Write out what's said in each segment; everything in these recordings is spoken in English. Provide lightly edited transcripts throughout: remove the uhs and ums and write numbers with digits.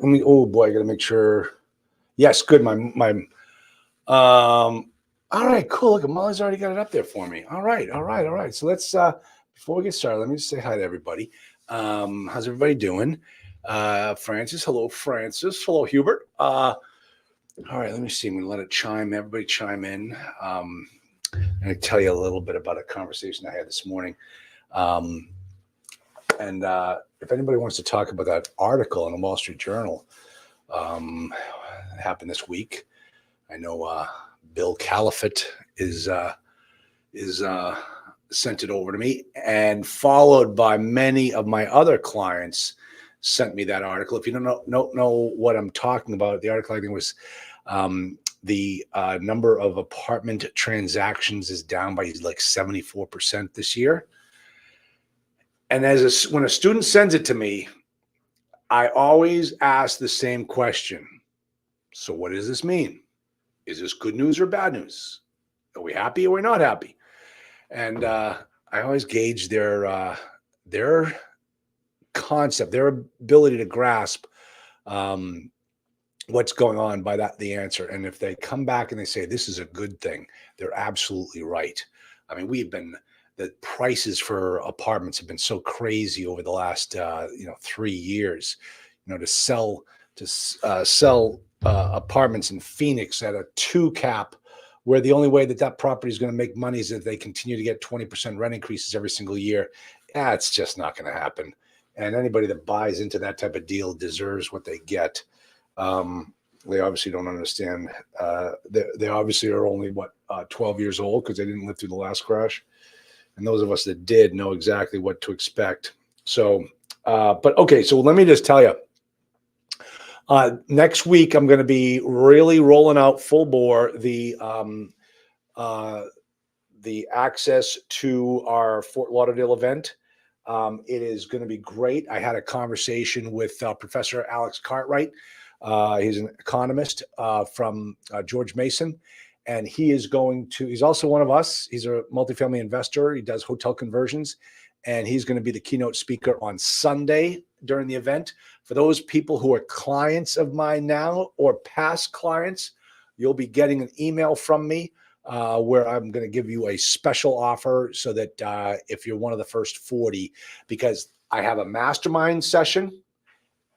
Let me. Oh boy, I got to make sure. Yes, good. All right, cool. Look, Molly's already got it up there for me. All right. So let's. Before we get started, let me just say hi to everybody. How's everybody doing? Francis, hello, Francis. Hello, Hubert. All right, let me see. I'm gonna let it chime. Everybody chime in. I'm gonna tell you a little bit about a conversation I had this morning. And if anybody wants to talk about that article in the Wall Street Journal, happened this week. I know Bill Califat is sent it over to me, and followed by many of my other clients sent me that article. If you don't know what I'm talking about, the article I think was the number of apartment transactions is down by like 74% this year. And when a student sends it to me, I always ask the same question. So what does this mean? Is this good news or bad news? Are we happy or we're not happy? And I always gauge their concept, their ability to grasp what's going on by the answer. And if they come back and they say this is a good thing, they're absolutely right. I mean, the prices for apartments have been so crazy over the last 3 years. To sell apartments in Phoenix at a 2 cap, where the only way that property is going to make money is if they continue to get 20% rent increases every single year. It's just not going to happen. And anybody that buys into that type of deal deserves what they get. They obviously don't understand. They obviously are only 12 years old because they didn't live through the last crash. And those of us that did know exactly what to expect. So, but okay, so let me just tell you. Next week, I'm going to be really rolling out full bore the access to our Fort Lauderdale event. It is going to be great. I had a conversation with Professor Alex Cartwright. He's an economist from George Mason. And he's also one of us. He's a multifamily investor. He does hotel conversions. And he's going to be the keynote speaker on Sunday during the event. For those people who are clients of mine now or past clients, you'll be getting an email from me where I'm going to give you a special offer so that if you're one of the first 40, because I have a mastermind session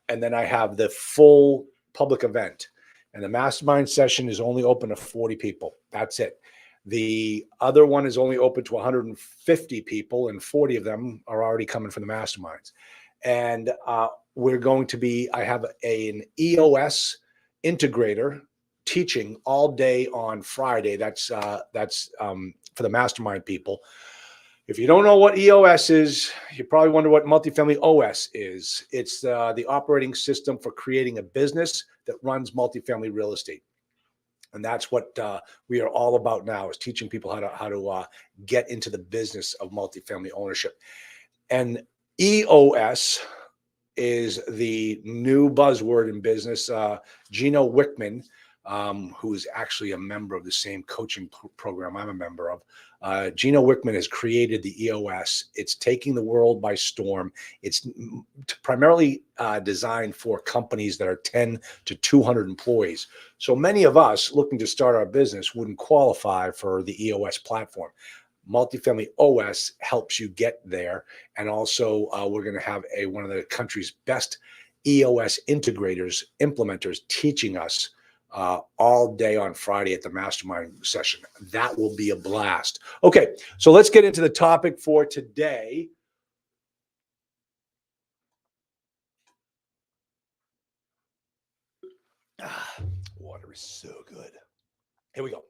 and then I have the full public event. And the mastermind session is only open to 40 people. That's it. The other one is only open to 150 people, and 40 of them are already coming from the masterminds. And I have an EOS integrator teaching all day on Friday. That's for the mastermind people. If you don't know what EOS is, you probably wonder what Multifamily OS is. It's the operating system for creating a business that runs multifamily real estate. And that's what we are all about now, is teaching people how to get into the business of multifamily ownership. And EOS is the new buzzword in business. Gino Wickman, who is actually a member of the same coaching program I'm a member of. Gino Wickman has created the EOS. It's taking the world by storm. It's primarily designed for companies that are 10 to 200 employees. So many of us looking to start our business wouldn't qualify for the EOS platform. Multifamily OS helps you get there. And also we're going to have one of the country's best EOS implementers teaching us all day on Friday at the mastermind session. That will be a blast. Okay, so let's get into the topic for today. Water is so good. Here we go.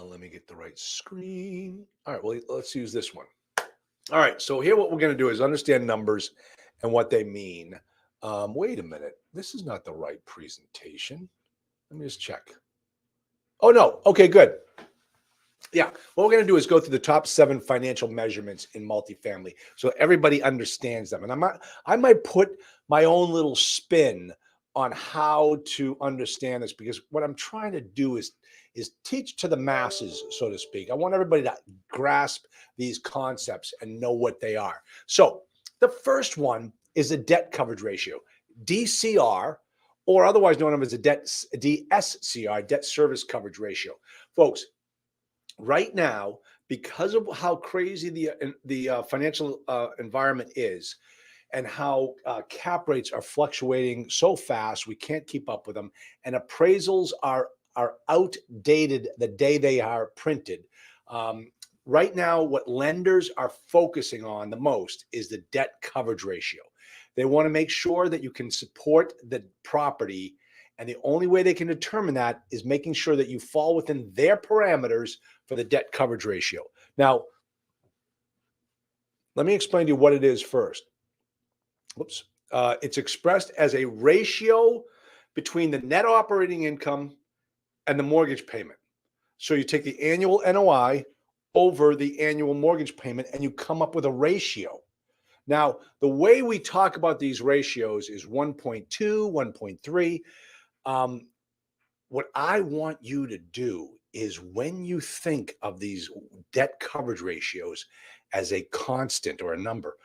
Let me get the right screen. All right, well, let's use this one. All right, so here what we're going to do is understand numbers and what they mean. Wait a minute. This is not the right presentation. Let me just check. Oh, no. Okay, good. Yeah, what we're going to do is go through the top 7 financial measurements in multifamily so everybody understands them. And I might put my own little spin on how to understand this, because what I'm trying to do is teach to the masses, so to speak. I want everybody to grasp these concepts and know what they are. So the first one is the debt coverage ratio. DCR, or otherwise known as a DSCR, debt service coverage ratio. Folks, right now, because of how crazy the financial environment is, and how cap rates are fluctuating so fast, we can't keep up with them, and appraisals are outdated the day they are printed. Right now, what lenders are focusing on the most is the debt coverage ratio. They want to make sure that you can support the property, and the only way they can determine that is making sure that you fall within their parameters for the debt coverage ratio. Now, let me explain to you what it is first. Whoops. It's expressed as a ratio between the net operating income and the mortgage payment. So you take the annual NOI over the annual mortgage payment and you come up with a ratio. Now, the way we talk about these ratios is 1.2, 1.3. What I want you to do is, when you think of these debt coverage ratios as a constant or a number,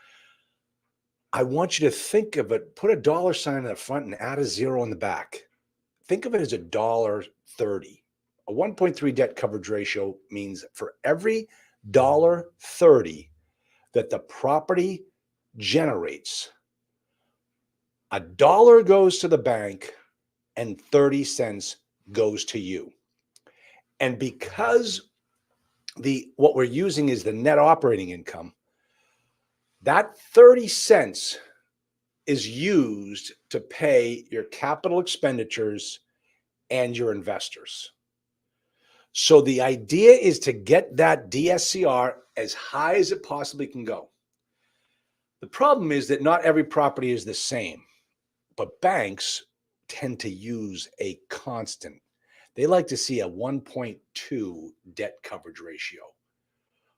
I want you to think of it, put a dollar sign in the front and add a zero in the back. Think of it as $1.30. A 1.3 debt coverage ratio means for every $1.30 that the property generates, $1 goes to the bank and 30 cents goes to you. And because what we're using is the net operating income, that 30 cents is used to pay your capital expenditures and your investors. So the idea is to get that DSCR as high as it possibly can go. The problem is that not every property is the same, but banks tend to use a constant. They like to see a 1.2 debt coverage ratio.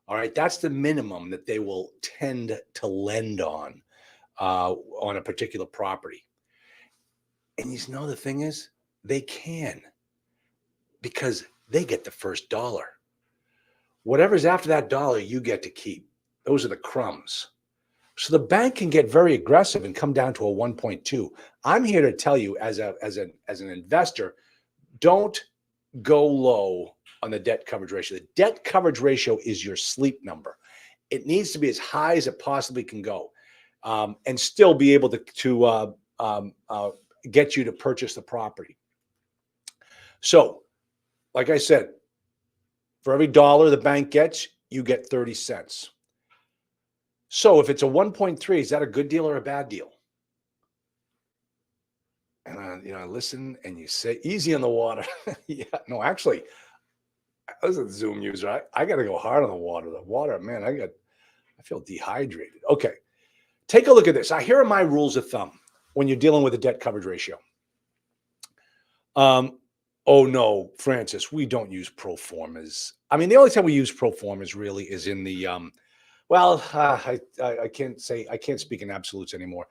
All right, that's the minimum that they will tend to lend on a particular property. And you know, the thing is, they can, because they get the first dollar. Whatever's after that dollar, you get to keep. Those are the crumbs. So the bank can get very aggressive and come down to a 1.2. I'm here to tell you, as an investor, don't go low on the debt coverage ratio. The debt coverage ratio is your sleep number. It needs to be as high as it possibly can go, and still be able to get you to purchase the property. So, like I said, for every dollar the bank gets, you get 30 cents. So if it's a 1.3, is that a good deal or a bad deal? And I listen and you say, easy on the water. Yeah, no, actually, as a Zoom user, I got to go hard on the water. The water, man, I feel dehydrated. Okay, take a look at this. Here are my rules of thumb when you're dealing with a debt coverage ratio. Oh no, Francis, we don't use pro formas. I mean, the only time we use pro formas really is in the I can't speak in absolutes anymore.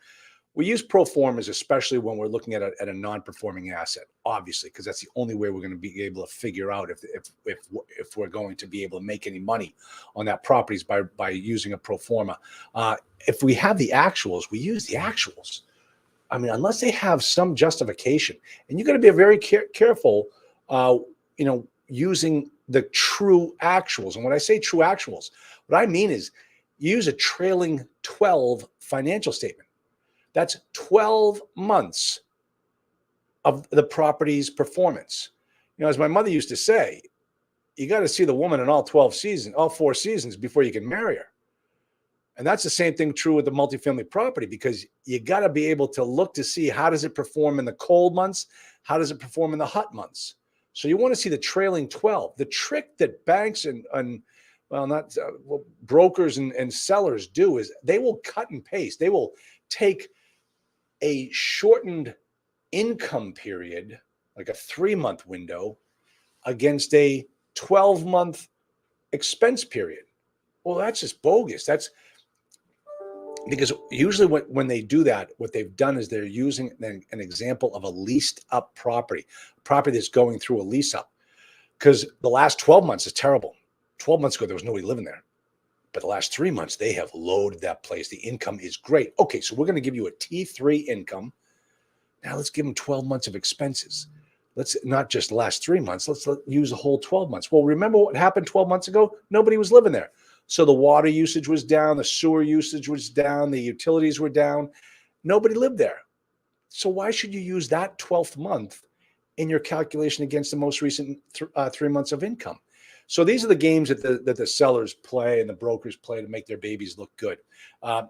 We use pro formas, especially when we're looking at a non-performing asset, obviously, because that's the only way we're going to be able to figure out if we're going to be able to make any money on that properties by using a pro forma. If we have the actuals, we use the actuals. I mean, unless they have some justification, and you're going to be very careful, using the true actuals. And when I say true actuals, what I mean is use a trailing 12 financial statement. That's 12 months of the property's performance. As my mother used to say, you got to see the woman in all 4 seasons before you can marry her. And that's the same thing true with the multifamily property, because you got to be able to look to see, how does it perform in the cold months? How does it perform in the hot months? So you want to see the trailing 12. The trick that banks and brokers and sellers do is they will cut and paste. They will take a shortened income period, like a 3-month window, against a 12-month expense period. Well, that's just bogus. That's because usually when they do that, what they've done is they're using an example of a leased up property that's going through a lease up, because the last 12 months is terrible. 12 months ago, there was nobody living there. But the last 3 months, they have loaded that place. The income is great. Okay, so we're going to give you a T3 income Now let's give them 12 months of expenses. Let's not just the last 3 months. Let's use the whole 12 months. Well, remember what happened 12 months ago? Nobody was living there. So the water usage was down, the sewer usage was down, the utilities were down. Nobody lived there. So why should you use that 12th month in your calculation against the most recent 3 months of income? So these are the games that the sellers play and the brokers play to make their babies look good.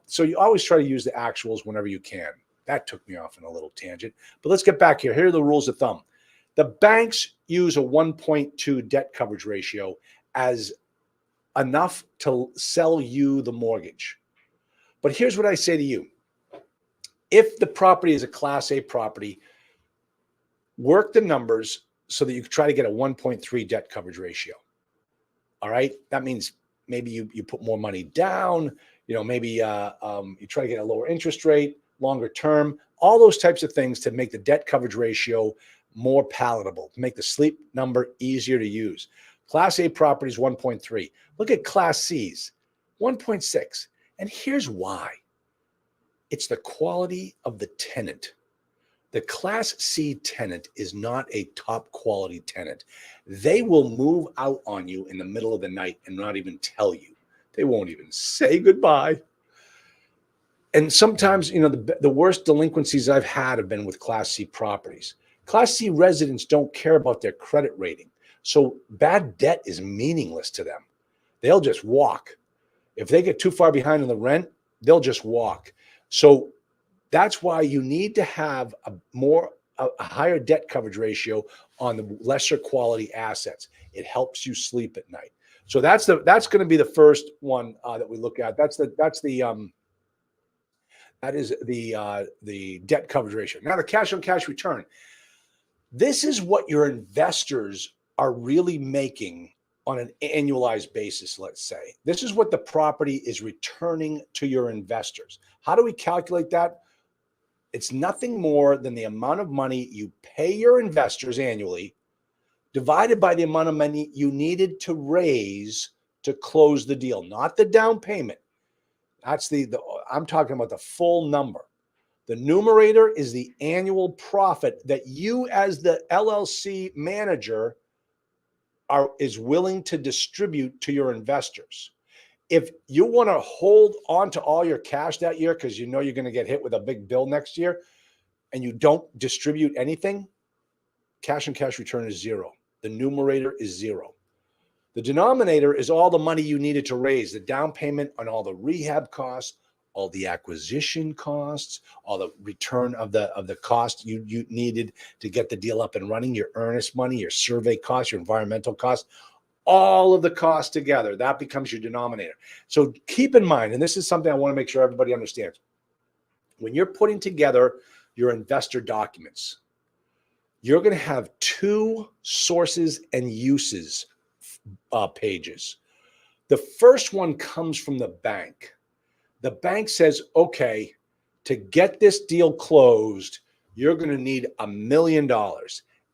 So you always try to use the actuals whenever you can. That took me off on a little tangent. But let's get back here. Here are the rules of thumb. The banks use a 1.2 debt coverage ratio as enough to sell you the mortgage. But here's what I say to you. If the property is a Class A property, work the numbers so that you can try to get a 1.3 debt coverage ratio. All right. That means maybe you put more money down, maybe you try to get a lower interest rate, longer term, all those types of things to make the debt coverage ratio more palatable, to make the sleep number easier to use. Class A properties, 1.3. Look at Class C's, 1.6. And here's why. It's the quality of the tenant. The Class C tenant is not a top quality tenant. They will move out on you in the middle of the night and not even tell you. They won't even say goodbye. And sometimes, the worst delinquencies I've had have been with Class C properties. Class C residents don't care about their credit rating. So bad debt is meaningless to them. They'll just walk. If they get too far behind on the rent, they'll just walk. So that's why you need to have a higher debt coverage ratio on the lesser quality assets. It helps you sleep at night. So that's going to be the first one that we look at. That is the debt coverage ratio. Now the cash on cash return. This is what your investors are really making on an annualized basis, let's say. This is what the property is returning to your investors. How do we calculate that? It's nothing more than the amount of money you pay your investors annually divided by the amount of money you needed to raise to close the deal, not the down payment. That's I'm talking about the full number. The numerator is the annual profit that you as the LLC manager is willing to distribute to your investors. If you want to hold on to all your cash that year because you're going to get hit with a big bill next year and you don't distribute anything, cash and cash return is zero. The numerator is zero. The denominator is all the money you needed to raise, the down payment on all the rehab costs, all the acquisition costs, all the return of the cost you needed to get the deal up and running, your earnest money, your survey costs, your environmental costs, all of the costs together. That becomes your denominator. So keep in mind, and this is something I want to make sure everybody understands. When you're putting together your investor documents, you're going to have two sources and uses pages. The first one comes from the bank. The bank says, okay, to get this deal closed, you're going to need $1 million.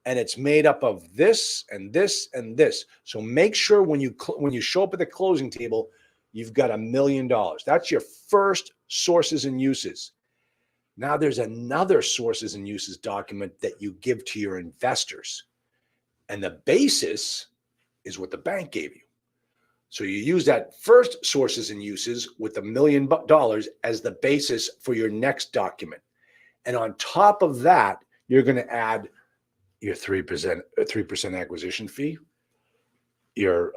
And it's made up of this and this and this. So make sure when you show up at the closing table, you've got $1 million. That's your first sources and uses. Now there's another sources and uses document that you give to your investors. And the basis is what the bank gave you. So you use that first sources and uses with $1 million as the basis for your next document. And on top of that, you're going to add your 3% acquisition fee, your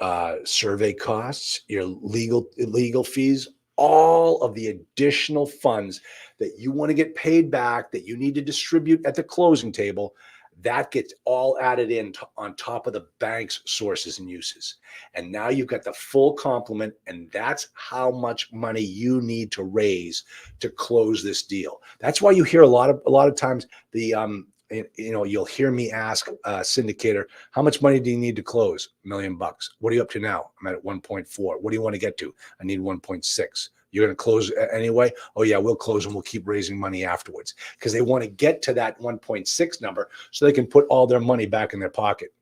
survey costs, your legal fees, all of the additional funds that you want to get paid back that you need to distribute at the closing table. That gets all added in on top of the bank's sources and uses. And now you've got the full complement, and that's how much money you need to raise to close this deal. That's why you hear a lot of times you'll hear me ask a syndicator, how much money do you need to close? $1 million. What are you up to now? I'm at 1.4. What do you want to get to? I need 1.6. You're going to close anyway? Oh yeah, we'll close and we'll keep raising money afterwards, because they want to get to that 1.6 number so they can put all their money back in their pocket.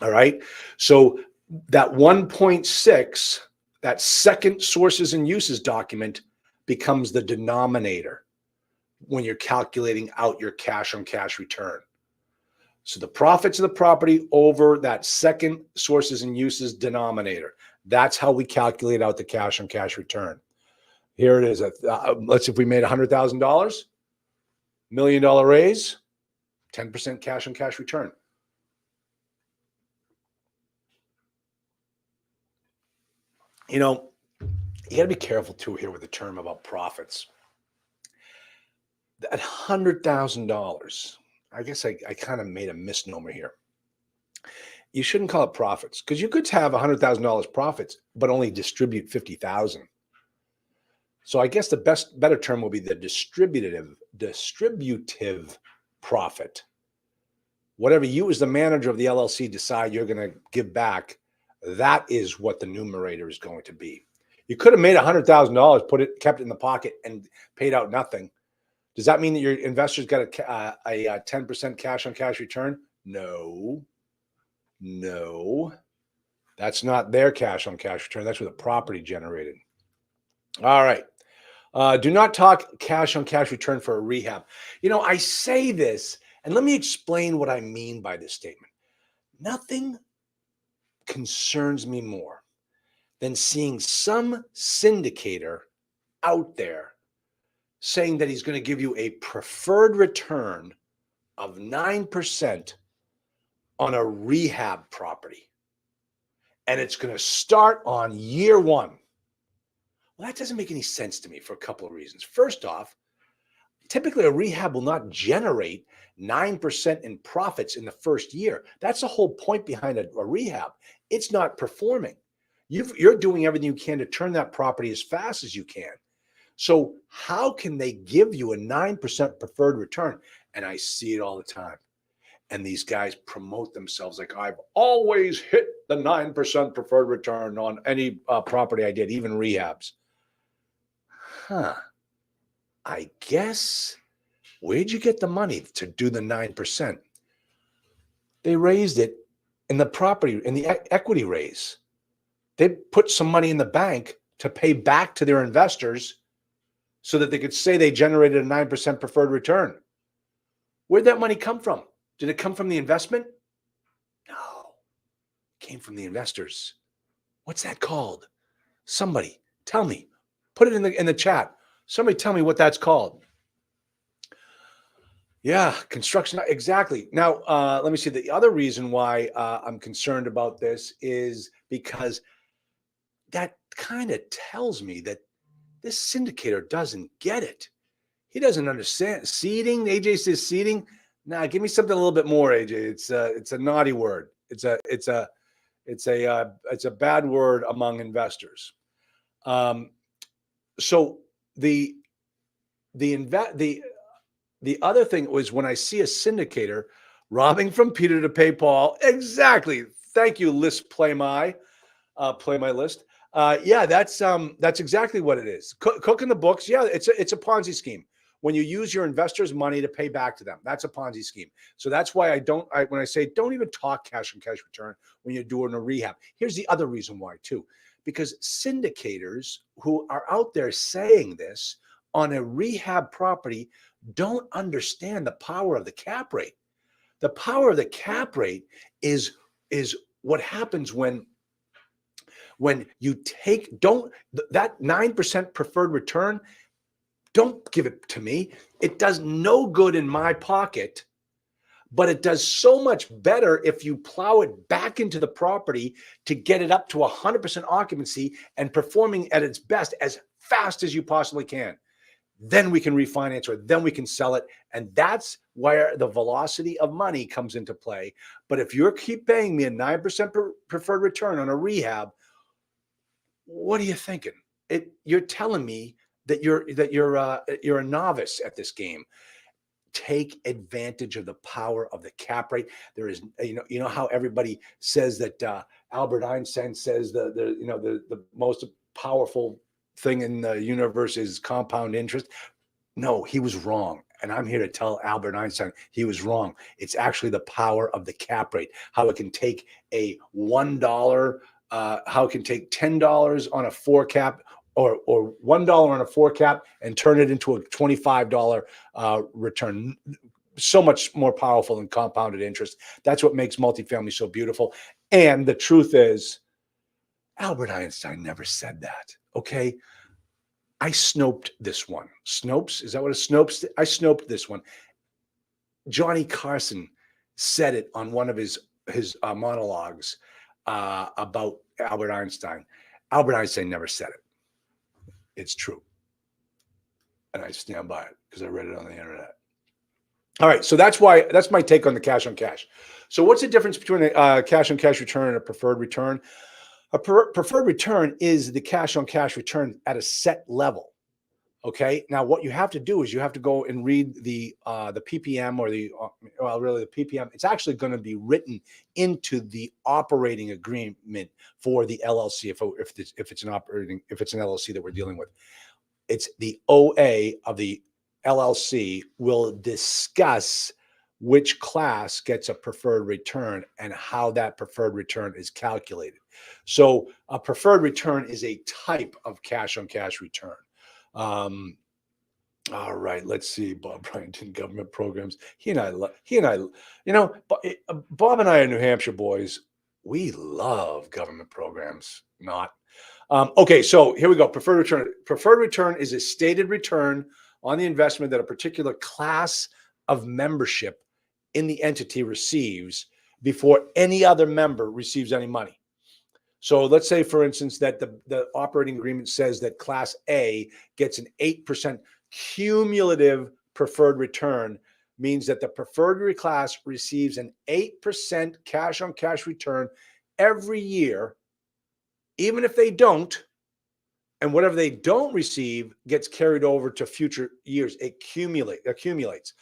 All right. So that 1.6, that second sources and uses document becomes the denominator. when you're calculating out your cash on cash return. So the profits of the property over that second sources and uses denominator. That's how we calculate out the cash on cash return. Here it is. Let's see if we made $100,000, $1 million raise, 10% cash on cash return. You know, you got to be careful too here with the term about profits. At $100,000, I guess I kind of made a misnomer here. You shouldn't call it profits, because you could have $100,000 profits, but only distribute 50,000. So I guess the better term will be the distributive profit. Whatever you as the manager of the LLC decide you're going to give back, that is what the numerator is going to be. You could have made $100,000, kept it in the pocket, and paid out nothing. Does that mean that your investors got a 10% cash on cash return? No, that's not their cash on cash return. That's what the property generated. All right. Do not talk cash on cash return for a rehab. You know, I say this, and let me explain what I mean by this statement. Nothing concerns me more than seeing some syndicator out there saying that he's going to give you a preferred return of 9% on a rehab property. And it's going to start on year one. Well, that doesn't make any sense to me for a couple of reasons. First off, typically a rehab will not generate 9% in profits in the first year. That's the whole point behind a rehab. It's not performing. You're doing everything you can to turn that property as fast as you can. So how can they give you a 9% preferred return? And I see it all the time. And these guys promote themselves like, I've always hit the 9% preferred return on any property I did, even rehabs. I guess, where'd you get the money to do the 9%? They raised it in the property, in the equity raise. They put some money in the bank to pay back to their investors so that they could say they generated a 9% preferred return. Where'd that money come from? Did it come from the investment? No, it came from the investors. What's that called? Somebody tell me. Put it in the chat. Somebody tell me what that's called. Yeah, construction. Exactly. Now, let me see. The other reason why I'm concerned about this is because that kind of tells me that this syndicator doesn't get it. He doesn't understand seeding. AJ says seeding. Nah, give me something a little bit more, AJ. It's a naughty word. It's a bad word among investors. So the other thing was when I see a syndicator robbing from Peter to pay Paul. Exactly. Thank you, list play my list. Yeah, that's exactly what it is. Cooking the books. Yeah, it's a Ponzi scheme. When you use your investors' money to pay back to them, that's a Ponzi scheme. So that's why when I say don't even talk cash on cash return when you're doing a rehab. Here's the other reason why too, because syndicators who are out there saying this on a rehab property don't understand the power of the cap rate. The power of the cap rate is what happens when you take that 9% preferred return. Don't give it to me. It does no good in my pocket, but it does so much better if you plow it back into the property to get it up to 100% occupancy and performing at its best as fast as you possibly can. Then we can refinance or then we can sell it. And that's where the velocity of money comes into play. But if you keep paying me a 9% preferred return on a rehab, what are you thinking? You're telling me that you're a novice at this game. Take advantage of the power of the cap rate. There is, you know how everybody says that Albert Einstein says the most powerful thing in the universe is compound interest. No, he was wrong. And I'm here to tell Albert Einstein he was wrong. It's actually the power of the cap rate, how it can take a $1, how it can take $10 on a 4 cap or $1 on a 4 cap and turn it into a $25 return. So much more powerful than compounded interest. That's what makes multifamily so beautiful. And the truth is, Albert Einstein never said that. Okay. I snoped this one. Snopes? Is that what a Snopes? I snoped this one. Johnny Carson said it on one of his monologues about Albert Einstein. Albert Einstein never said it. It's true. And I stand by it because I read it on the internet. All right. So that's my take on the cash on cash. So what's the difference between a cash on cash return and a preferred return? A preferred return is the cash on cash return at a set level. Okay. Now, what you have to do is you have to go and read the PPM or really the PPM. It's actually going to be written into the operating agreement for the LLC. If it's an LLC that we're dealing with, it's the OA of the LLC will discuss which class gets a preferred return and how that preferred return is calculated. So a preferred return is a type of cash on cash return. All right, let's see. Bob Bryant government programs. He and I, Bob and I are New Hampshire boys. We love government programs. Not okay. So here we go. Preferred return. Preferred return is a stated return on the investment that a particular class of membership in the entity receives before any other member receives any money. So let's say, for instance, that the operating agreement says that Class A gets an 8% cumulative preferred return, means that the preferred class receives an 8% cash on cash return every year, even if they don't. And whatever they don't receive gets carried over to future years. It accumulates.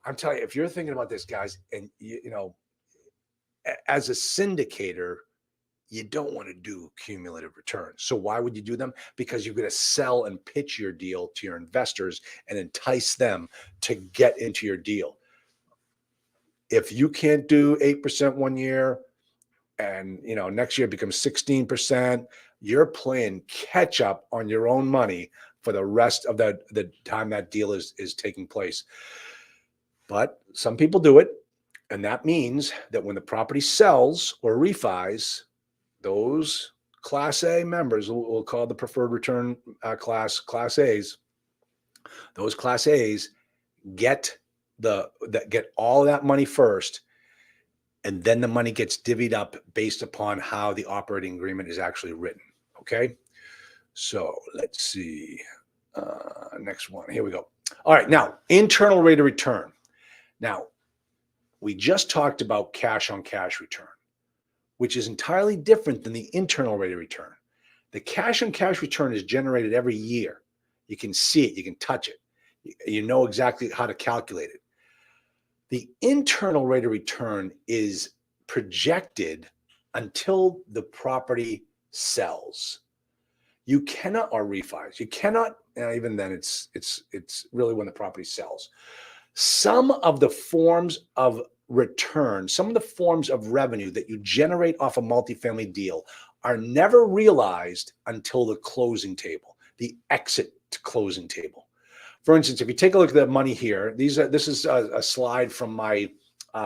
I'm telling you, if you're thinking about this, guys, and as a syndicator, you don't want to do cumulative returns. So why would you do them? Because you're going to sell and pitch your deal to your investors and entice them to get into your deal. If you can't do 8% one year and next year it becomes 16%, you're playing catch up on your own money for the rest of the time that deal is taking place. But some people do it. And that means that when the property sells or refis, those Class A members, we'll call the preferred return Class A's, those Class A's get all of that money first, and then the money gets divvied up based upon how the operating agreement is actually written. Okay, so let's see. Next one. Here we go. All right, now internal rate of return. Now, we just talked about cash on cash return, which is entirely different than the internal rate of return. The cash on cash return is generated every year. You can see it, you can touch it. You know exactly how to calculate it. The internal rate of return is projected until the property sells. You cannot, or refis, you cannot, even then it's really when the property sells. Some of the forms of return, some of the forms of revenue that you generate off a multifamily deal are never realized until the closing table, the exit to closing table. For instance, if you take a look at the money here, this is a slide from my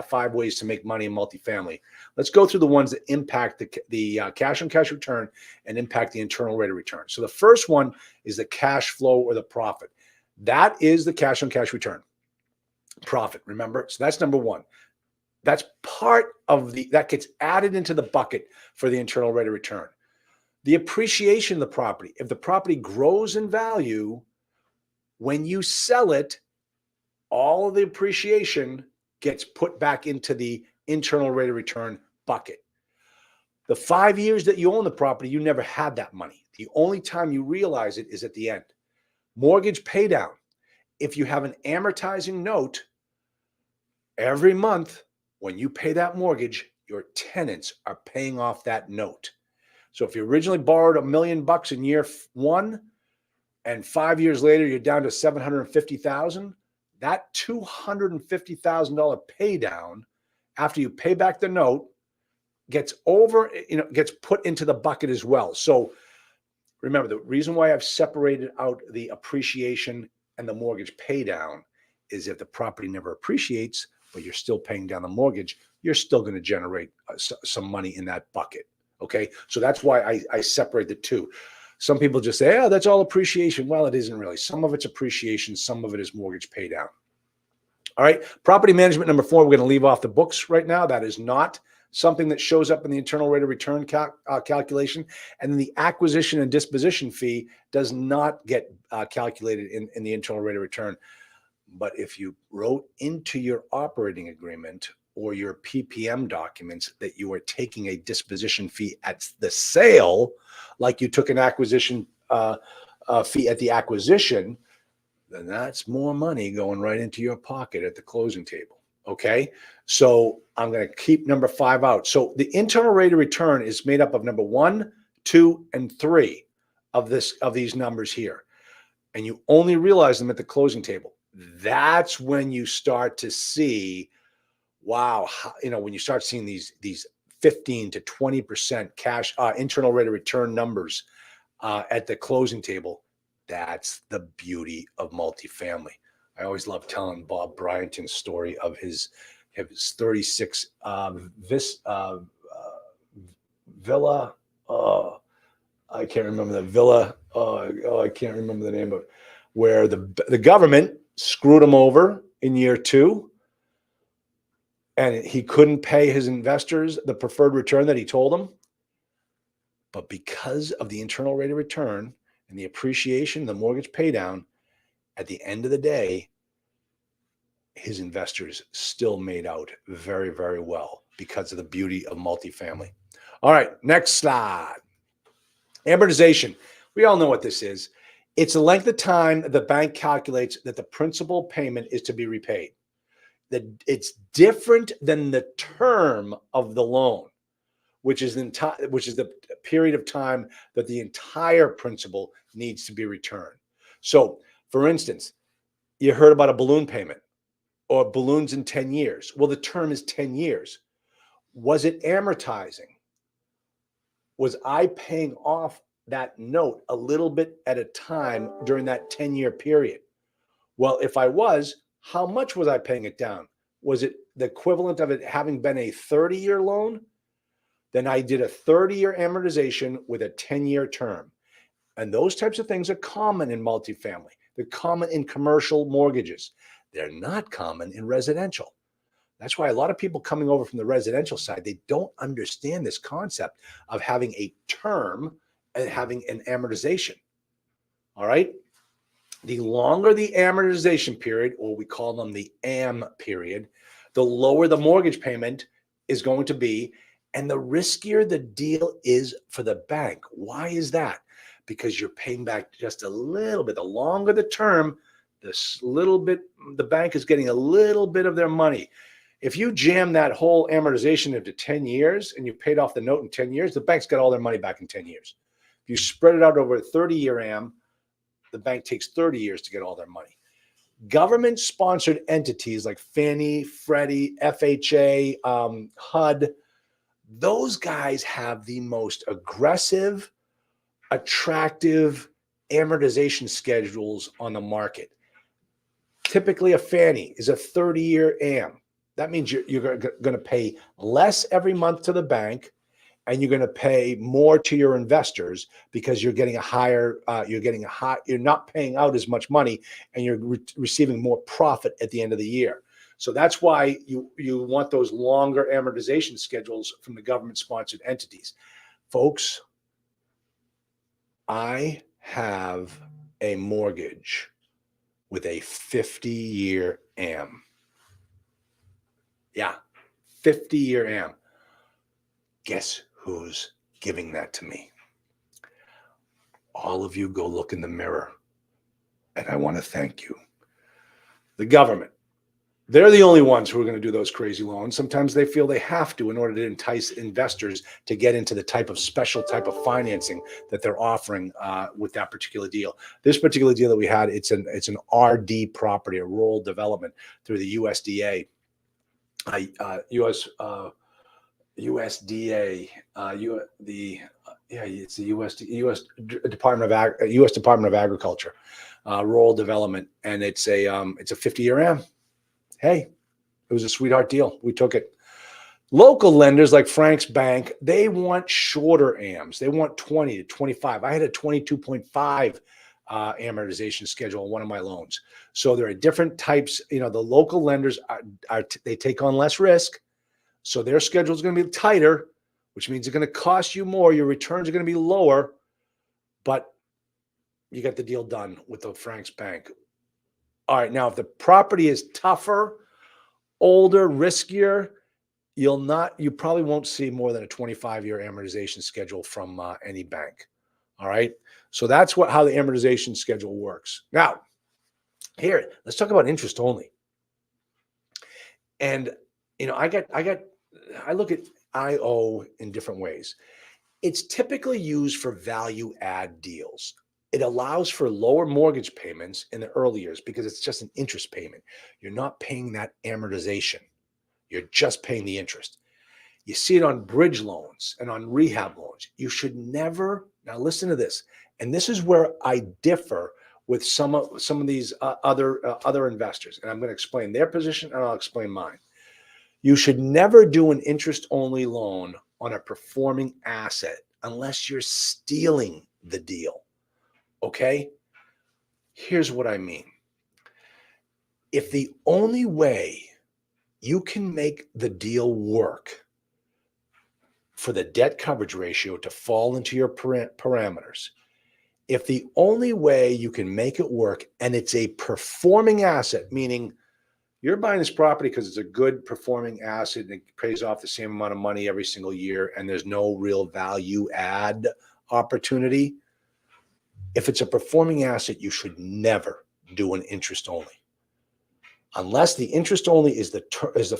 5 ways to make money in multifamily. Let's go through the ones that impact the cash on cash return and impact the internal rate of return. So the first one is the cash flow or the profit. That is the cash on cash return. Profit, remember? So that's number one. That's part of that gets added into the bucket for the internal rate of return. The appreciation of the property. If the property grows in value, when you sell it, all of the appreciation gets put back into the internal rate of return bucket. The 5 years that you own the property, you never had that money. The only time you realize it is at the end. Mortgage pay down. If you have an amortizing note, every month when you pay that mortgage, your tenants are paying off that note. So if you originally borrowed $1 million in year 1 and 5 years later you're down to $750,000, that $250,000 pay down after you pay back the note gets put into the bucket as well. So remember, the reason why I've separated out the appreciation and the mortgage pay down is if the property never appreciates, but you're still paying down the mortgage, you're still going to generate some money in that bucket. Okay. So that's why I separate the two. Some people just say, oh, that's all appreciation. Well, it isn't really. Some of it's appreciation. Some of it is mortgage pay down. All right. Property management number 4, we're going to leave off the books right now. That is not something that shows up in the internal rate of return calculation. And then the acquisition and disposition fee does not get calculated in the internal rate of return. But if you wrote into your operating agreement or your PPM documents that you are taking a disposition fee at the sale, like you took an acquisition fee at the acquisition, then that's more money going right into your pocket at the closing table. Okay. So I'm going to keep number 5 out. So the internal rate of return is made up of number 1, 2, and 3 of these numbers here. And you only realize them at the closing table. That's when you start to see, wow, when you start seeing these 15 to 20% cash internal rate of return numbers at the closing table. That's the beauty of multifamily. I always love telling Bob Bryanton's story of his 36 villa. I can't remember the villa. I can't remember the name of it. Where the government screwed him over in year 2, and he couldn't pay his investors the preferred return that he told them. But because of the internal rate of return and the appreciation, the mortgage pay down, at the end of the day, his investors still made out very, very well because of the beauty of multifamily. All right, next slide. Amortization. We all know what this is. It's the length of time the bank calculates that the principal payment is to be repaid. It's different than the term of the loan, which is the period of time that the entire principal needs to be returned. So, for instance, you heard about a balloon payment or balloons in 10 years. Well, the term is 10 years. Was it amortizing? Was I paying off that note a little bit at a time during that 10-year period? Well, if I was, how much was I paying it down? Was it the equivalent of it having been a 30-year loan? Then I did a 30-year amortization with a 10-year term. And those types of things are common in multifamily. They're common in commercial mortgages. They're not common in residential. That's why a lot of people coming over from the residential side, they don't understand this concept of having a term and having an amortization. All right. The longer the amortization period, or we call them the AM period, the lower the mortgage payment is going to be, and the riskier the deal is for the bank. Why is that? Because you're paying back just a little bit. The longer the term, the bank is getting a little bit of their money. If you jam that whole amortization into 10 years and you paid off the note in 10 years, the bank's got all their money back in 10 years. If you spread it out over a 30-year AM, the bank takes 30 years to get all their money. Government-sponsored entities like Fannie, Freddie, FHA, HUD, those guys have the most aggressive, attractive amortization schedules on the market. Typically, a Fannie is a 30-year AM. That means you're going to pay less every month to the bank, and you're going to pay more to your investors because you're getting you're not paying out as much money, and you're receiving more profit at the end of the year. So that's why you want those longer amortization schedules from the government-sponsored entities. Folks, I have a mortgage with a 50-year AM. Yeah, 50-year AM. Guess who's giving that to me? All of you go look in the mirror, and I want to thank you. The government. They're the only ones who are going to do those crazy loans. Sometimes they feel they have to in order to entice investors to get into the special type of financing that they're offering with that particular deal. This particular deal that we had, it's an RD property, a rural development through the USDA. USDA, it's the U.S. Department of U.S. Department of Agriculture, Rural Development, and it's a 50-year AM. Hey, it was a sweetheart deal. We took it. Local lenders like Frank's Bank, they want shorter AMs. They want 20 to 25. I had a 22.5 amortization schedule on one of my loans. So there are different types. The local lenders they take on less risk. So their schedule is going to be tighter, which means it's going to cost you more. Your returns are going to be lower, but you get the deal done with the Frank's Bank. All right. Now, if the property is tougher, older, riskier, you probably won't see more than a 25-year amortization schedule from any bank. All right. So that's how the amortization schedule works. Now, here, let's talk about interest only. And I look at IO in different ways. It's typically used for value add deals. It allows for lower mortgage payments in the early years because it's just an interest payment. You're not paying that amortization. You're just paying the interest. You see it on bridge loans and on rehab loans. You should never, now listen to this, and this is where I differ with some of these other investors, and I'm going to explain their position and I'll explain mine. You should never do an interest-only loan on a performing asset unless you're stealing the deal, okay? Here's what I mean. If the only way you can make the deal work for the debt coverage ratio to fall into your parameters, if the only way you can make it work and it's a performing asset, meaning you're buying this property because it's a good performing asset and it pays off the same amount of money every single year and there's no real value add opportunity. If it's a performing asset, you should never do an interest only. Unless the interest only is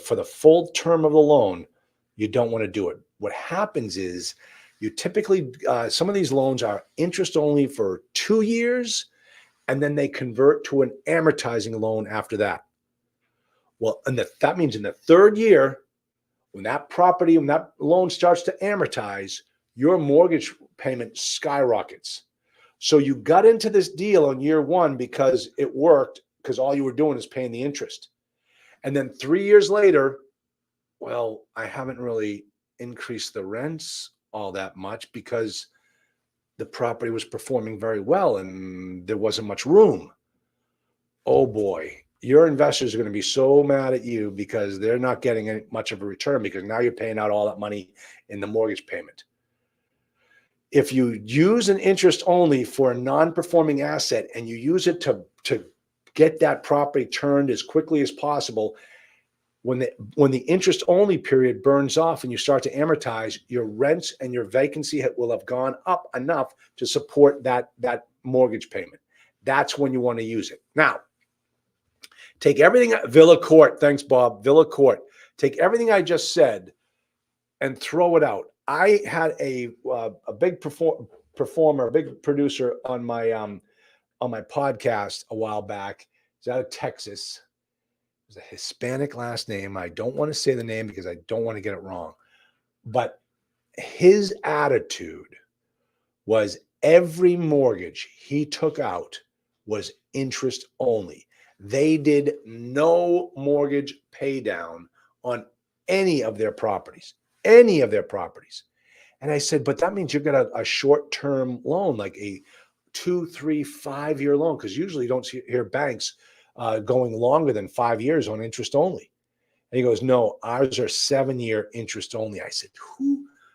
for the full term of the loan, you don't want to do it. What happens is you typically, some of these loans are interest only for 2 years, and then they convert to an amortizing loan after that. Well, and that means in the third year, when that loan starts to amortize, your mortgage payment skyrockets. So you got into this deal on year one because it worked, because all you were doing is paying the interest. And then 3 years later, well, I haven't really increased the rents all that much because the property was performing very well and there wasn't much room. Oh boy, your investors are going to be so mad at you because they're not getting much of a return because now you're paying out all that money in the mortgage payment. If you use an interest only for a non-performing asset and you use it to get that property turned as quickly as possible, when the interest only period burns off and you start to amortize, your rents and your vacancy will have gone up enough to support that mortgage payment. That's when you want to use it. Now, take everything, Villa Court, thanks Bob, Villa Court, take everything I just said and throw it out. I had a big performer, a big producer on my podcast a while back. He's out of Texas. It's a Hispanic last name. I don't want to say the name because I don't want to get it wrong. But his attitude was every mortgage he took out was interest only. They did no mortgage pay down on any of their properties. And I said, but that means you've got a short-term loan, like a 2, 3, 5-year loan, because usually you don't hear banks going longer than 5 years on interest only. And he goes, no, ours are 7-year interest only. I said,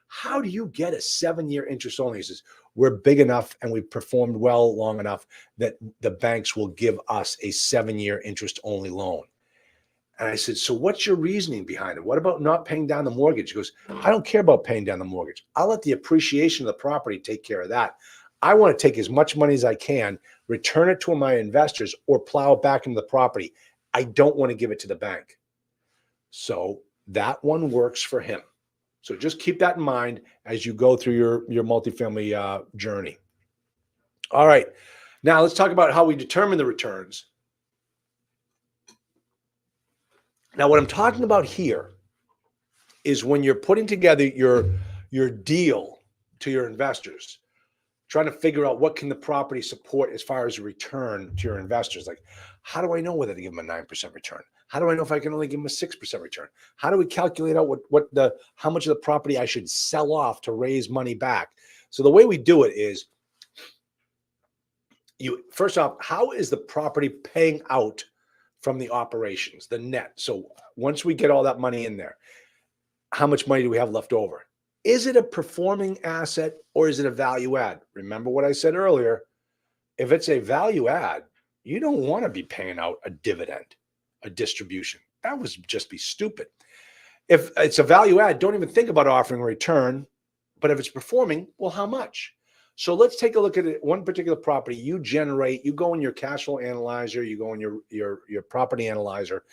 how do you get a 7-year interest only? He says, we're big enough and we've performed well long enough that the banks will give us a 7-year interest only loan. And I said, so what's your reasoning behind it? What about not paying down the mortgage? He goes, I don't care about paying down the mortgage. I'll let the appreciation of the property take care of that. I want to take as much money as I can, return it to my investors, or plow it back into the property. I don't want to give it to the bank. So that one works for him. So just keep that in mind as you go through your multifamily journey. All right. Now let's talk about how we determine the returns. Now, what I'm talking about here is when you're putting together your deal to your investors, trying to figure out what can the property support as far as a return to your investors. Like, how do I know whether to give them a 9% return? How do I know if I can only give them a 6% return? How do we calculate out how much of the property I should sell off to raise money back? So the way we do it is, first off, how is the property paying out from the operations, the net? So once we get all that money in there, how much money do we have left over? Is it a performing asset or is it a value add? Remember what I said earlier. If it's a value add, you don't want to be paying out a dividend, a distribution. That would just be stupid. If it's a value add, don't even think about offering a return. But if it's performing, well, how much? So let's take a look at it. One particular property you go in your cash flow analyzer, you go in your property analyzer,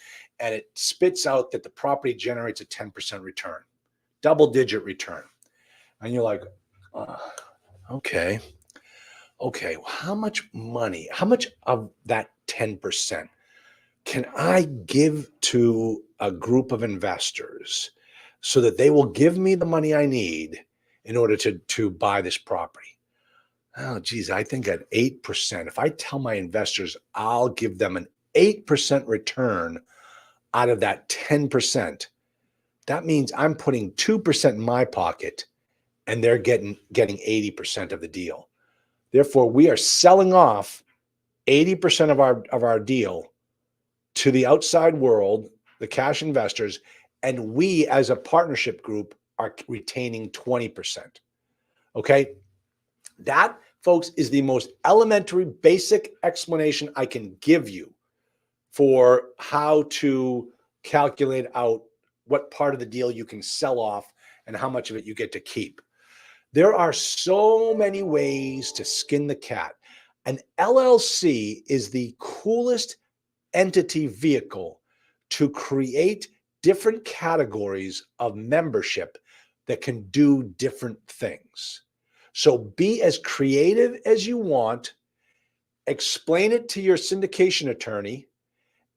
and it spits out that the property generates a 10% return, double-digit return. And you're like, okay, how much money, how much of that 10% can I give to a group of investors so that they will give me the money I need in order to buy this property? Oh, geez, I think at 8%, if I tell my investors I'll give them an 8% return out of that 10%, that means I'm putting 2% in my pocket and they're getting 80% of the deal. Therefore, we are selling off 80% of our deal to the outside world, the cash investors, and we as a partnership group are retaining 20%. Okay? That, folks, is the most elementary, basic explanation I can give you for how to calculate out what part of the deal you can sell off and how much of it you get to keep. There are so many ways to skin the cat. An LLC is the coolest entity vehicle to create different categories of membership that can do different things. So be as creative as you want, explain it to your syndication attorney,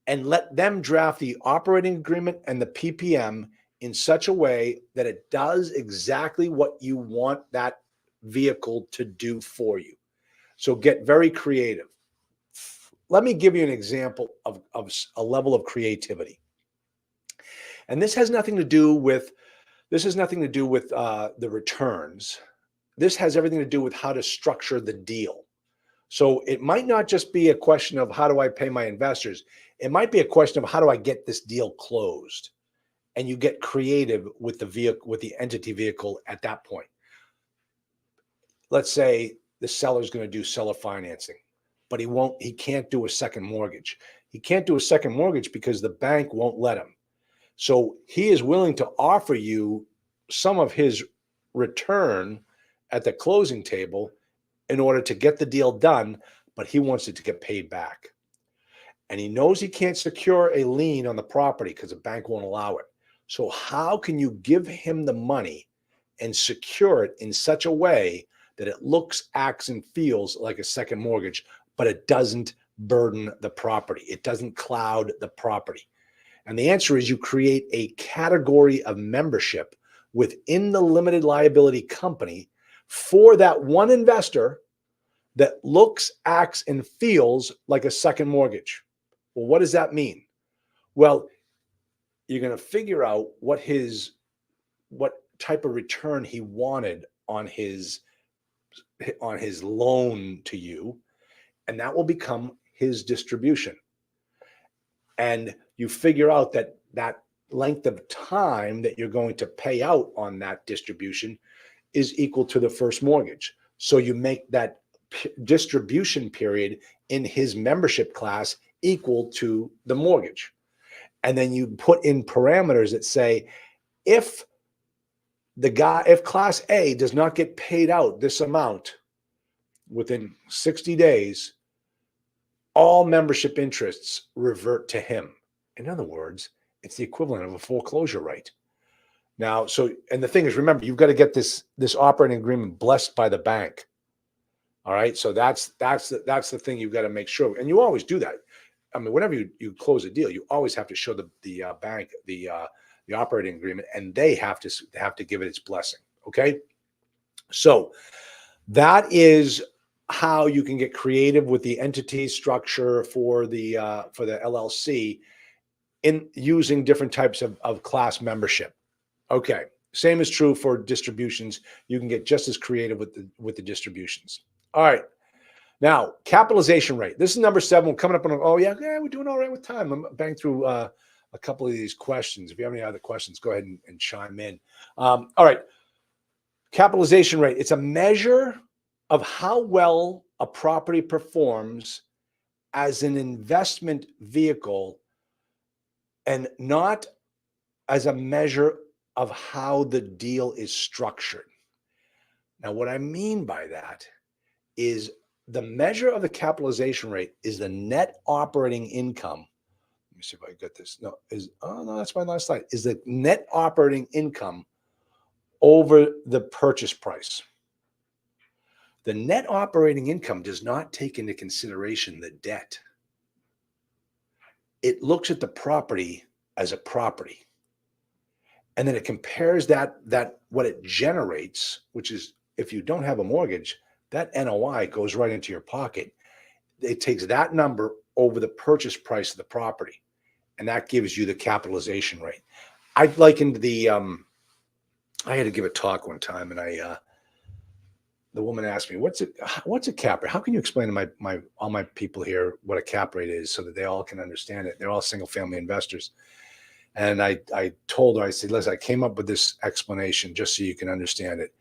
and let them draft the operating agreement and the PPM in such a way that it does exactly what you want that vehicle to do for you. So get very creative. Let me give you an example of a level of creativity. And this has nothing to do with the returns. This has everything to do with how to structure the deal. So it might not just be a question of how do I pay my investors? It might be a question of how do I get this deal closed? And you get creative with the vehicle, with the entity vehicle at that point. Let's say the seller's going to do seller financing, but he can't do a second mortgage. He can't do a second mortgage because the bank won't let him. So he is willing to offer you some of his return at the closing table in order to get the deal done, but he wants it to get paid back. And he knows he can't secure a lien on the property because the bank won't allow it. So how can you give him the money and secure it in such a way that it looks, acts, and feels like a second mortgage, but it doesn't burden the property? It doesn't cloud the property. And the answer is you create a category of membership within the limited liability company for that one investor that looks, acts, and feels like a second mortgage. Well, what does that mean? Well, you're going to figure out what type of return he wanted on his loan to you, and that will become his distribution. And you figure out that length of time that you're going to pay out on that distribution is equal to the first mortgage. So you make that distribution period in his membership class equal to the mortgage. And then you put in parameters that say, if class A does not get paid out this amount within 60 days, all membership interests revert to him. In other words, it's the equivalent of a foreclosure right. Now, and the thing is, remember, you've got to get this operating agreement blessed by the bank. All right. So that's the thing you've got to make sure. And you always do that. I mean, whenever you close a deal, you always have to show the bank the the operating agreement, and they have to give it its blessing. Okay, so that is how you can get creative with the entity structure for the LLC in using different types of class membership. Okay, same is true for distributions. You can get just as creative with the distributions. All right. Now, capitalization rate. This is number 7. We're coming up on, oh, yeah, we're doing all right with time. I'm banging through a couple of these questions. If you have any other questions, go ahead and chime in. All right. Capitalization rate. It's a measure of how well a property performs as an investment vehicle and not as a measure of how the deal is structured. Now, what I mean by that is the measure of the capitalization rate is the net operating income. Let me see if I get this. No, that's my last slide. Is the net operating income over the purchase price. The net operating income does not take into consideration the debt. It looks at the property as a property. And then it compares that what it generates, which is if you don't have a mortgage, that NOI goes right into your pocket. It takes that number over the purchase price of the property, and that gives you the capitalization rate. I likened I had to give a talk one time, and the woman asked me, "What's a cap rate? How can you explain to all my people here what a cap rate is so that they all can understand it? They're all single family investors." And I told her, I said, "Listen, I came up with this explanation just so you can understand it.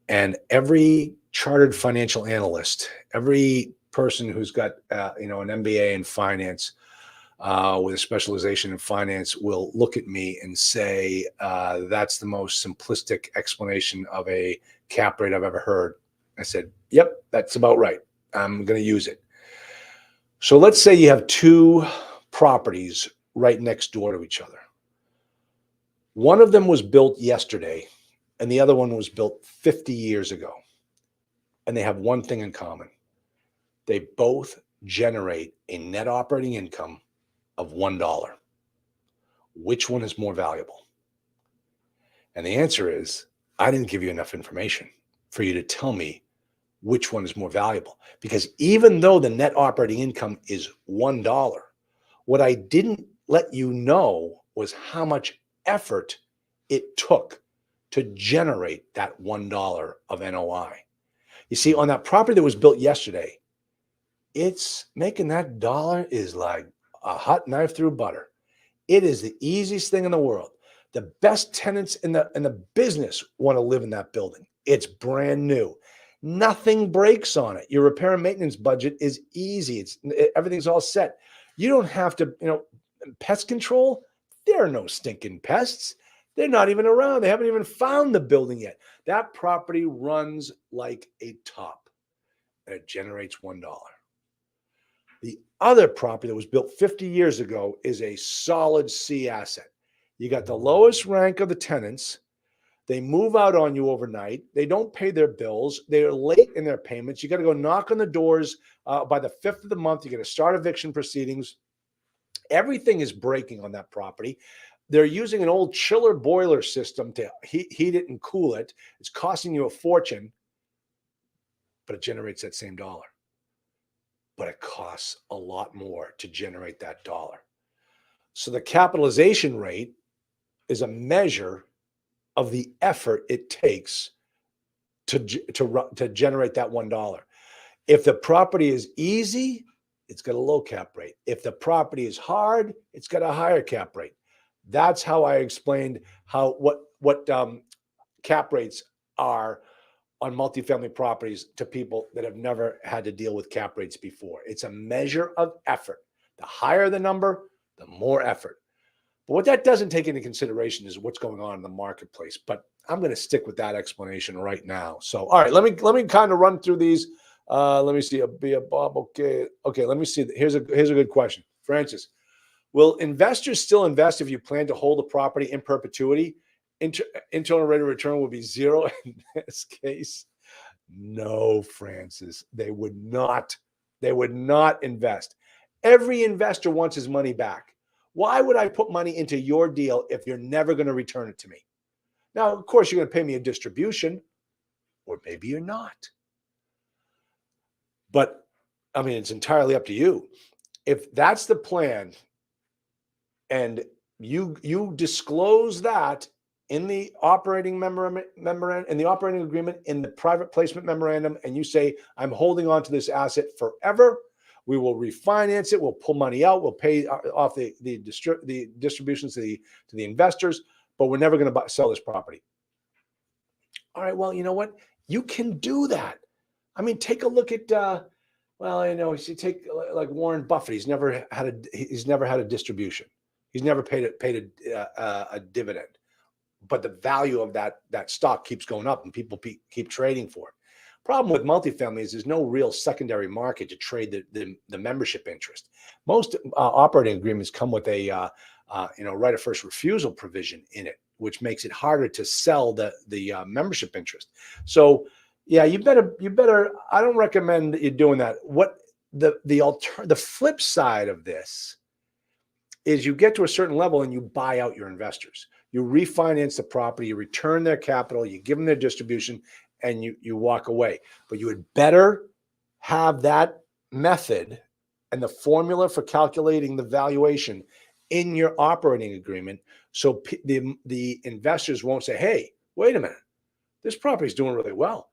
And every chartered financial analyst, every person who's got an MBA in finance with a specialization in finance will look at me and say, that's the most simplistic explanation of a cap rate I've ever heard." I said, "Yep, that's about right. I'm going to use it." So let's say you have 2 properties right next door to each other. One of them was built yesterday, and the other one was built 50 years ago. And they have one thing in common. They both generate a net operating income of $1. Which one is more valuable? And the answer is, I didn't give you enough information for you to tell me which one is more valuable. Because even though the net operating income is $1, what I didn't let you know was how much effort it took to generate that $1 of NOI. You see, on that property that was built yesterday, it's making that dollar is like a hot knife through butter. It is the easiest thing in the world. The best tenants in the business want to live in that building. It's brand new. Nothing breaks on it. Your repair and maintenance budget is easy. Everything's all set. You don't have to, pest control. There are no stinking pests. They're not even around. They haven't even found the building yet. That property runs like a top, and it generates $1. The other property that was built 50 years ago is a solid C asset. You got the lowest rank of the tenants. They move out on you overnight. They don't pay their bills. They're late in their payments. You got to go knock on the doors by the 5th of the month. You got to start eviction proceedings. Everything is breaking on that property. They're using an old chiller boiler system to heat it and cool it. It's costing you a fortune, but it generates that same dollar. But it costs a lot more to generate that dollar. So the capitalization rate is a measure of the effort it takes to generate that $1. If the property is easy, it's got a low cap rate. If the property is hard, it's got a higher cap rate. That's how I explained what cap rates are on multifamily properties to people that have never had to deal with cap rates before. It's a measure of effort. The higher the number, the more effort. But what that doesn't take into consideration is what's going on in the marketplace. But I'm going to stick with that explanation right now. So, all right, let me kind of run through these. Let me see. Be a Bob. Okay. Let me see. Here's a good question, Francis. Will investors still invest if you plan to hold the property in perpetuity? Internal rate of return will be 0 in this case. No, Francis. They would not invest. Every investor wants his money back. Why would I put money into your deal if you're never going to return it to me? Now, of course, you're going to pay me a distribution, or maybe you're not. But I mean, it's entirely up to you. If that's the plan, and you disclose that in the operating memorandum, in the operating agreement, in the private placement memorandum, and you say, I'm holding on to this asset forever. We will refinance it. We'll pull money out. We'll pay off the distributions to the investors, but we're never going to sell this property. All right. Well, you know what? You can do that. I mean, take a look at. Well, you know, you take like Warren Buffett. He's never had a distribution. He's never paid a dividend, but the value of that stock keeps going up, and people keep trading for it. Problem with multifamily is there's no real secondary market to trade the membership interest. Most operating agreements come with a right of first refusal provision in it, which makes it harder to sell the membership interest. So yeah, you better. I don't recommend you doing that. What the flip side of this is, you get to a certain level and you buy out your investors. You refinance the property, you return their capital, you give them their distribution, and you walk away. But you would better have that method and the formula for calculating the valuation in your operating agreement, so the investors won't say, hey, wait a minute, this property is doing really well.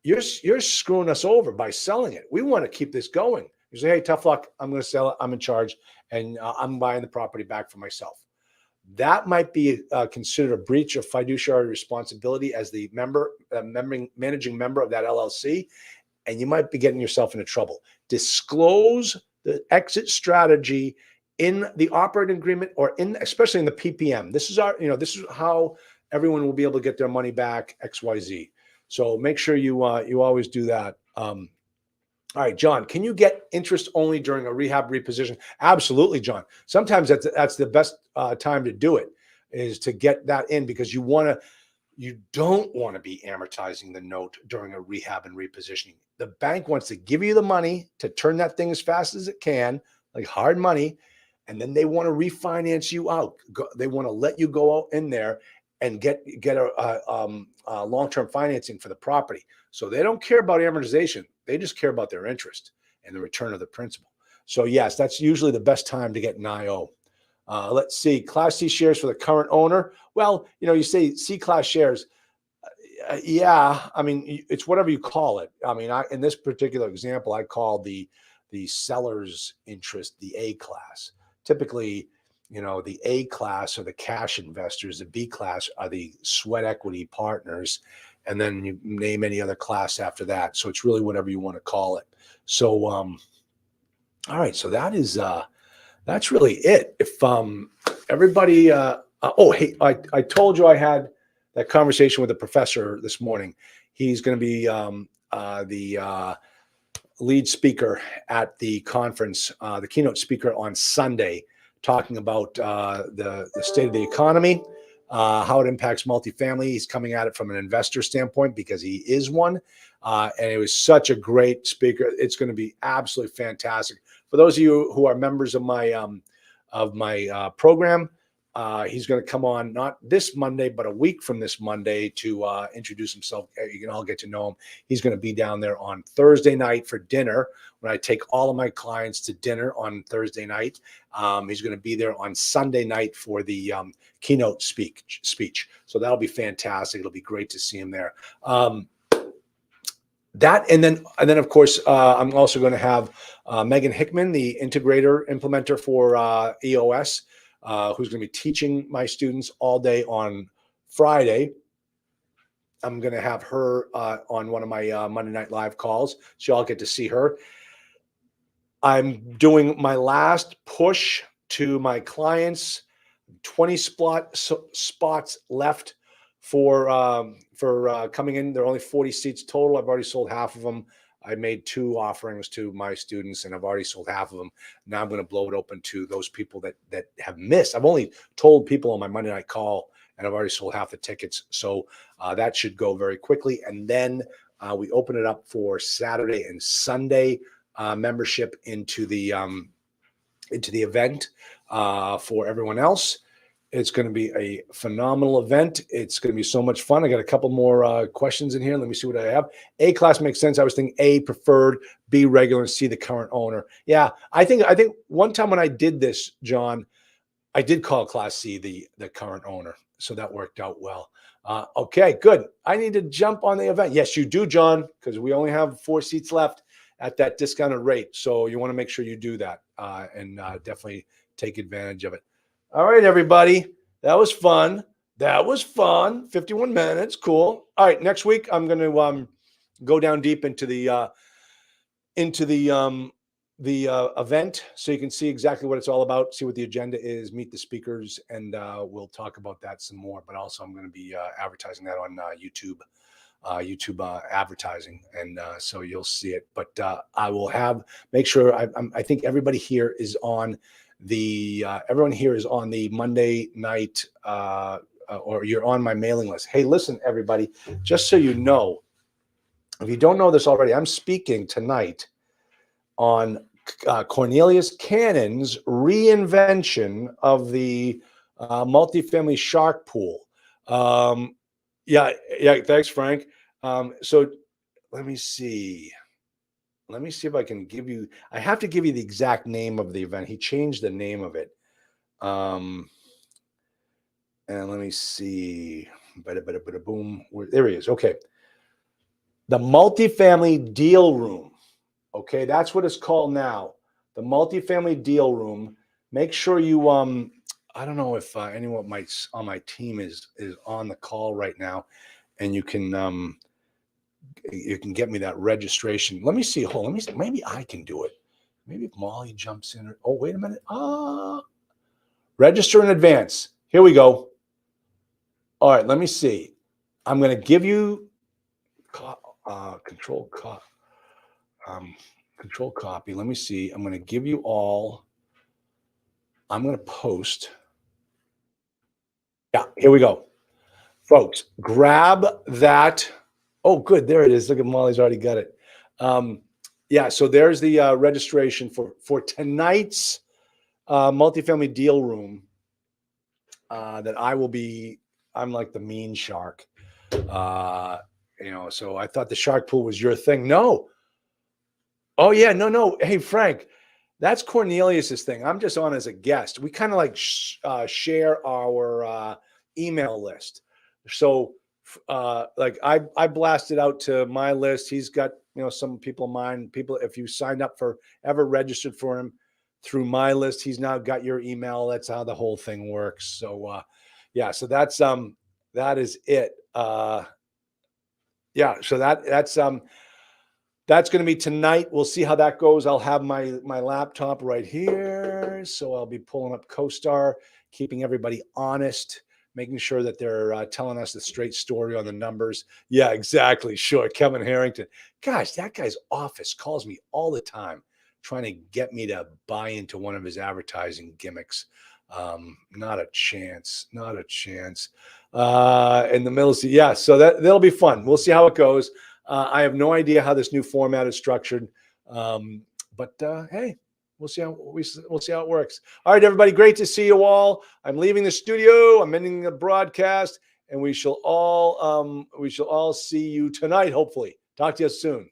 You're screwing us over by selling it. We want to keep this going. You say, hey, tough luck. I'm going to sell it. I'm in charge, and I'm buying the property back for myself. That might be considered a breach of fiduciary responsibility as the managing member of that LLC, and you might be getting yourself into trouble. Disclose the exit strategy in the operating agreement, or especially in the PPM. This is how everyone will be able to get their money back. XYZ. So make sure you always do that. All right, John, can you get interest only during a rehab reposition? Absolutely, John. Sometimes that's the best time to do it, is to get that in, because you don't want to be amortizing the note during a rehab and repositioning. The bank wants to give you the money to turn that thing as fast as it can, like hard money, and then they want to refinance you out. They want to let you go out in there and get a long-term financing for the property. So they don't care about amortization. They just care about their interest and the return of the principal. So yes, that's usually the best time to get an IO. Let's see, Class C shares for the current owner. Well, you say C-class shares. Yeah, I mean, it's whatever you call it. I mean, in this particular example, I call the seller's interest the A class. Typically, the A class are the cash investors. The B class are the sweat equity partners. And then you name any other class after that. So it's really whatever you want to call it. So, all right. So that's really it. If everybody, hey, I told you I had that conversation with the professor this morning. He's going to be the lead speaker at the conference, the keynote speaker on Sunday, talking about the state of the economy, how it impacts multifamily. He's coming at it from an investor standpoint because he is one. And it was such a great speaker. It's going to be absolutely fantastic. For those of you who are members of my program, he's going to come on not this Monday, but a week from this Monday to introduce himself. You can all get to know him. He's going to be down there on Thursday night for dinner, when I take all of my clients to dinner on Thursday night. He's going to be there on Sunday night for the keynote speech. So that'll be fantastic. It'll be great to see him there. That and then of course I'm also going to have Megan Hickman, the implementer for EOS, who's going to be teaching my students all day on Friday. I'm going to have her on one of my Monday Night Live calls, so y'all get to see her. I'm doing my last push to my clients. 20 spots left for coming in. There are only 40 seats total. I've already sold half of them. I made 2 offerings to my students, and I've already sold half of them. Now I'm going to blow it open to those people that have missed. I've only told people on my Monday night call, and I've already sold half the tickets. So that should go very quickly. And then we open it up for Saturday and Sunday membership into the event. for everyone else. It's going to be a phenomenal event. It's going to be so much fun. I got a couple more questions in here. Let me see what I have. A class makes sense. I was thinking A preferred, B regular, and C the current owner. Yeah, I think one time when I did this, John, I did call class C the current owner, so that worked out well. Okay, good. I need to jump on the event. Yes, you do, John, because we only have 4 seats left at that discounted rate. So you want to make sure you do that and definitely take advantage of it. All right, everybody. That was fun. 51 minutes. Cool. All right. Next week, I'm going to go down deep into the event, so you can see exactly what it's all about, see what the agenda is, meet the speakers, and we'll talk about that some more. But also, I'm going to be advertising that on YouTube advertising, and so you'll see it. But I will make sure I think everybody here is on everyone here is on the Monday night, or you're on my mailing list. Hey, listen, everybody, just so you know, if you don't know this already, I'm speaking tonight on Cornelius Cannon's reinvention of the multifamily shark pool. Yeah, thanks, Frank. So let me see. Let me see if I can give you, I have to give you the exact name of the event. He changed the name of it. And let me see. Boom. There he is. Okay. The Multifamily Deal Room. Okay. That's what it's called now. The Multifamily Deal Room. Make sure you, I don't know if anyone on my team is on the call right now, and you can get me that registration. Let me see. Let me see. Maybe I can do it. Maybe if Molly jumps in. Oh, wait a minute. Register in advance. Here we go. All right. Let me see. I'm going to give you control copy. Let me see. I'm going to give you all. I'm going to post. Yeah. Here we go. Folks, grab that. Oh, good. There it is. Look at Molly's already got it. Yeah, so there's the registration for tonight's multifamily deal room that I will be. I'm like the mean shark. So I thought the shark pool was your thing. No. Oh, yeah. No. Hey, Frank, that's Cornelius's thing. I'm just on as a guest. We kind of like share our email list. So like I blasted out to my list. He's got, some people of mine, if you signed up ever registered for him through my list, he's now got your email. That's how the whole thing works. So yeah, so that is it. Yeah, so that's going to be tonight. We'll see how that goes. I'll have my laptop right here. So I'll be pulling up CoStar, keeping everybody honest, making sure that they're telling us the straight story on the numbers. Yeah, exactly. Sure. Kevin Harrington. Gosh, that guy's office calls me all the time trying to get me to buy into one of his advertising gimmicks. Not a chance. In the middle of yeah, so that'll be fun. We'll see how it goes. I have no idea how this new format is structured. But hey, we'll see how it works. All right, everybody, great to see you all. I'm leaving the studio. I'm ending the broadcast, and we shall all see you tonight. Hopefully, talk to you soon.